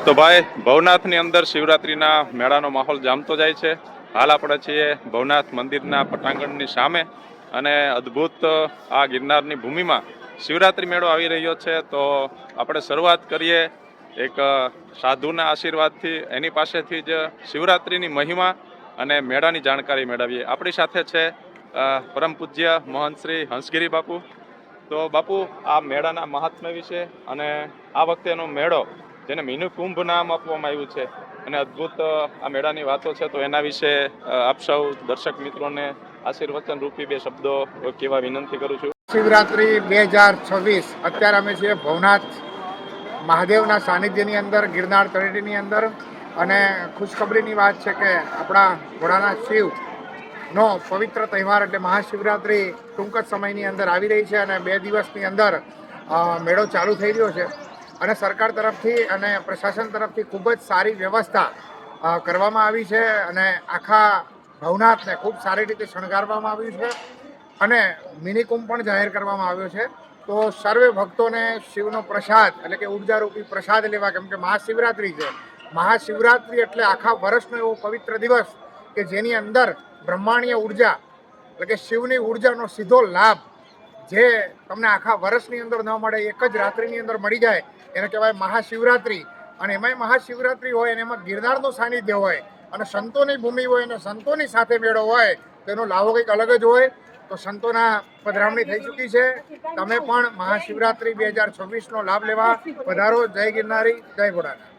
તો ભાઈ ભવનાથની અંદર શિવરાત્રિના મેળાનો માહોલ જામતો જાય છે. હાલ આપણે છીએ ભવનાથ મંદિરના પટાંગણની સામે અને અદ્ભુત આ ગિરનારની ભૂમિમાં શિવરાત્રિ મેળો આવી રહ્યો છે. તો આપણે શરૂઆત કરીએ એક સાધુના આશીર્વાદથી, એની પાસેથી જ શિવરાત્રિની મહિમા અને મેળાની જાણકારી મેળવીએ. આપણી સાથે છે પરમ પૂજ્ય મહંત શ્રી હંસગીરી બાપુ. તો બાપુ, આ મેળાના મહાત્મ્ય વિશે અને આ વખતેનો મેળો જેને મીનુ કુંભ નામ આપવામાં આવ્યું છે અને અદ્ભુત આ મેળાની વાતો છે, તો એના વિશે આપ સૌ દર્શક મિત્રોને આશીર્વચન રૂપી બે શબ્દો કહેવા વિનંતી કરું છું. શિવરાત્રિ 2026 અત્યારે અમે છીએ ભવનાથ મહાદેવના સાનિધ્યની અંદર, ગિરનાર તળેટીની અંદર. અને ખુશખબરીની વાત છે કે આપણા ભોળાનાથ શિવનો પવિત્ર તહેવાર એટલે મહાશિવરાત્રિ ટૂંક જ સમયની અંદર આવી રહી છે અને 2 દિવસની અંદર મેળો ચાલુ થઈ રહ્યો છે. અને સરકાર તરફથી અને પ્રશાસન તરફથી ખૂબ જ સારી વ્યવસ્થા કરવામાં આવી છે અને આખા ભવનાથને ખૂબ સારી રીતે શણગારવામાં આવ્યું છે અને મિની કુંભ પણ જાહેર કરવામાં આવ્યો છે. તો સર્વે ભક્તોને શિવનો પ્રસાદ એટલે કે ઉર્જારૂપી પ્રસાદ લેવા, કેમ કે મહાશિવરાત્રિ છે. મહાશિવરાત્રિ એટલે આખા વર્ષનો એવો પવિત્ર દિવસ કે જેની અંદર બ્રહ્માંડીય ઉર્જા એટલે કે શિવની ઉર્જાનો સીધો લાભ જે તમને આખા વર્ષની અંદર ન મળે, એક જ રાત્રિની અંદર મળી જાય, એને કહેવાય મહાશિવરાત્રિ. અને એમાંય મહાશિવરાત્રિ હોય અને એમાં ગિરનારનું સાનિધ્ય હોય અને સંતોની ભૂમિ હોય અને સંતોની સાથે મેળો હોય તો એનો લાભો કંઈક અલગ જ હોય. તો સંતોના પધરામણી થઈ ચૂકી છે. તમે પણ મહાશિવરાત્રિ 2026નો લાભ લેવા પધારો. જય ગિરનારી, જય ભોળાનાથ.